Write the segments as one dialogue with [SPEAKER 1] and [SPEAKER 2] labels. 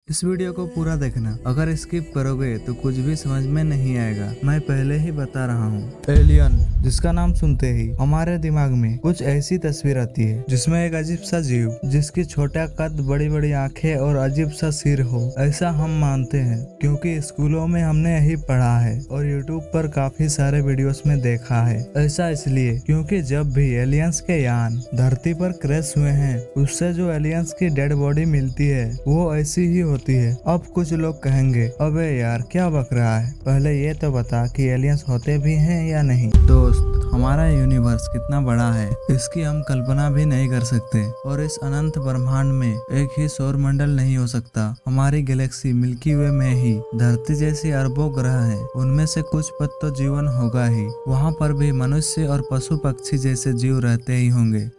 [SPEAKER 1] इस वीडियो को पूरा देखना, अगर स्किप करोगे तो कुछ भी समझ में नहीं आएगा। मैं पहले ही बता रहा हूँ। एलियन जिसका नाम सुनते ही हमारे दिमाग में कुछ ऐसी तस्वीर आती है जिसमें एक अजीब सा जीव जिसकी छोटा कद, बड़ी बड़ी आंखें और अजीब सा सिर हो, ऐसा हम मानते हैं क्योंकि स्कूलों में हमने यही पढ़ा है और यूट्यूब पर काफी सारे वीडियोस में देखा है। ऐसा इसलिए क्योंकि जब भी एलियंस के यान धरती पर क्रैश हुए हैं, उससे जो एलियंस की डेड बॉडी मिलती है वो ऐसी ही होती है। अब कुछ लोग कहेंगे, अबे यार क्या बक रहा है, पहले ये तो बता कि एलियंस होते भी हैं या नहीं। दोस्त, हमारा यूनिवर्स कितना बड़ा है इसकी हम कल्पना भी नहीं कर सकते और इस अनंत ब्रह्मांड में एक ही सौर मंडल नहीं हो सकता। हमारी गैलेक्सी मिल्की वे में ही धरती जैसी अरबों ग्रह हैं, उनमें से कुछ पर तो जीवन होगा ही। वहाँ पर भी मनुष्य और पशु पक्षी जैसे जीव रहते ही होंगे।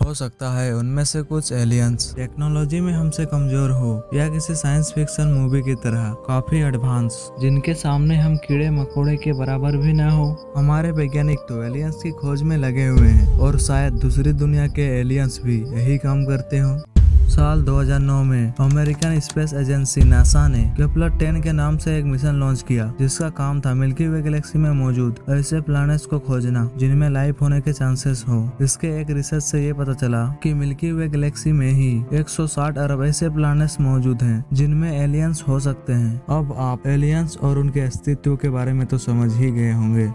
[SPEAKER 1] हो सकता है उनमें से कुछ एलियंस टेक्नोलॉजी में हमसे कमजोर हो या किसी साइंस फिक्शन मूवी की तरह काफी एडवांस, जिनके सामने हम कीड़े मकोड़े के बराबर भी न हो। हमारे वैज्ञानिक तो एलियंस की खोज में लगे हुए हैं और शायद दूसरी दुनिया के एलियंस भी यही काम करते हों। साल 2009 में अमेरिकन स्पेस एजेंसी नासा ने केपलर 10 के नाम से एक मिशन लॉन्च किया जिसका काम था मिल्की वे गैलेक्सी में मौजूद ऐसे प्लैनेट्स को खोजना जिनमें लाइफ होने के चांसेस हो। इसके एक रिसर्च से ये पता चला कि मिल्की वे गैलेक्सी में ही 160 अरब ऐसे प्लैनेट्स मौजूद हैं जिनमें एलियंस हो सकते हैं। अब आप एलियंस और उनके अस्तित्व के बारे में तो समझ ही गए होंगे।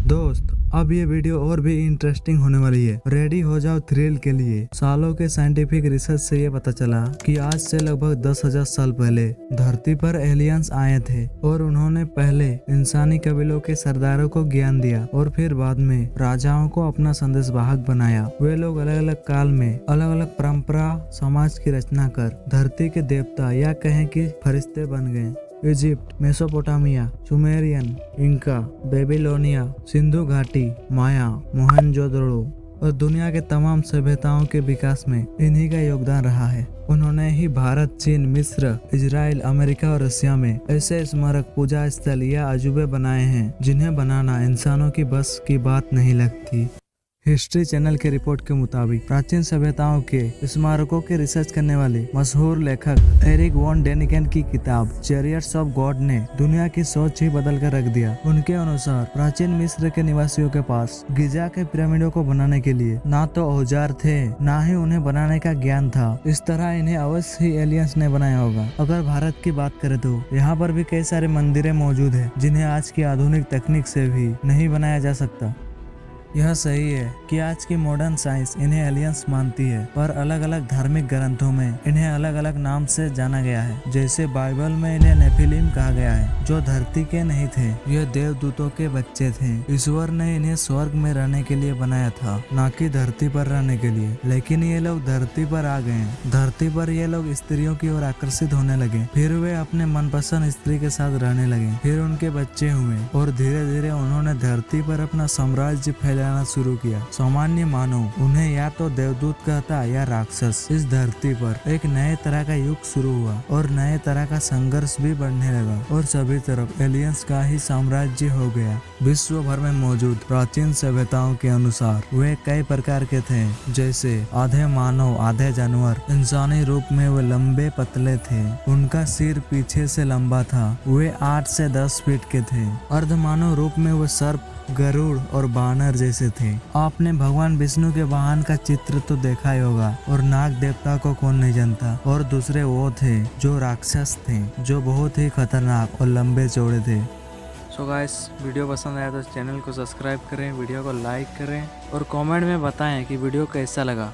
[SPEAKER 1] दोस्त, अब ये वीडियो और भी इंटरेस्टिंग होने वाली है। रेडी हो जाओ थ्रिल के लिए। सालों के साइंटिफिक रिसर्च से ये पता चला कि आज से लगभग 10,000 साल पहले धरती पर एलियंस आए थे और उन्होंने पहले इंसानी कबीलों के सरदारों को ज्ञान दिया और फिर बाद में राजाओं को अपना संदेशवाहक बनाया। वे लोग अलग अलग काल में अलग अलग परंपरा समाज की रचना कर धरती के देवता या कहें कि फरिश्ते बन गए। Egypt, Mesopotamia, Sumerian, Inca, Babylonia, Sindhu घाटी, माया, मोहनजोदड़ो और दुनिया के तमाम सभ्यताओं के विकास में इन्हीं का योगदान रहा है। उन्होंने ही भारत, चीन, मिस्र, इजराइल, अमेरिका और रशिया में ऐसे स्मारक, पूजा स्थल या अजूबे बनाए हैं जिन्हें बनाना इंसानों की बस की बात नहीं लगती। हिस्ट्री चैनल के रिपोर्ट के मुताबिक प्राचीन सभ्यताओं के स्मारकों के रिसर्च करने वाले मशहूर लेखक एरिक वॉन डेनिकेन की किताब चैरियट्स ऑफ गॉड ने दुनिया की सोच ही बदल कर रख दिया। उनके अनुसार प्राचीन मिस्र के निवासियों के पास गिजा के पिरामिडों को बनाने के लिए ना तो औजार थे, ना ही उन्हें बनाने का ज्ञान था। इस तरह इन्हें अवश्य ही एलियंस ने बनाया होगा। अगर भारत की बात करें तो यहाँ पर भी कई सारे मंदिरें मौजूद है जिन्हें आज की आधुनिक तकनीक से भी नहीं बनाया जा सकता। यह सही है कि आज की मॉडर्न साइंस इन्हें एलियंस मानती है, पर अलग अलग धार्मिक ग्रंथों में इन्हें अलग अलग नाम से जाना गया है। जैसे बाइबल में इन्हें नेफिलिम कहा गया है जो धरती के नहीं थे, यह देवदूतों के बच्चे थे। ईश्वर ने इन्हें स्वर्ग में रहने के लिए बनाया था, ना कि धरती पर रहने के लिए। लेकिन ये लोग धरती पर आ गए। धरती पर ये लोग स्त्रियों की ओर आकर्षित होने लगे, फिर वे अपने मनपसंद स्त्री के साथ रहने लगे, फिर उनके बच्चे हुए और धीरे धीरे उन्होंने धरती पर अपना साम्राज्य फैलाना शुरू किया। सामान्य मानव उन्हें या तो देवदूत कहता या राक्षस। इस धरती पर एक नए तरह का युग शुरू हुआ और नए तरह का संघर्ष भी बढ़ने लगा और सभी तरफ एलियंस का ही साम्राज्य हो गया। विश्व भर में मौजूद प्राचीन सभ्यताओं के अनुसार वे कई प्रकार के थे, जैसे आधे मानव आधे जानवर। इंसानी रूप में वे लंबे पतले थे, उनका सिर पीछे से लंबा था, वे 8 से 10 फीट के थे। अर्ध मानव रूप में वे सर्प, गरुड़ और बानर जैसे थे। आपने भगवान विष्णु के वाहन का चित्र तो देखा ही होगा और नाग देवता को कौन नहीं जानता। और दूसरे वो थे जो राक्षस थे, जो बहुत ही खतरनाक और लंबे चौड़े थे। सो गाइस, वीडियो पसंद आया तो चैनल को सब्सक्राइब करें, वीडियो को लाइक करें और कमेंट में बताएं कि वीडियो कैसा लगा।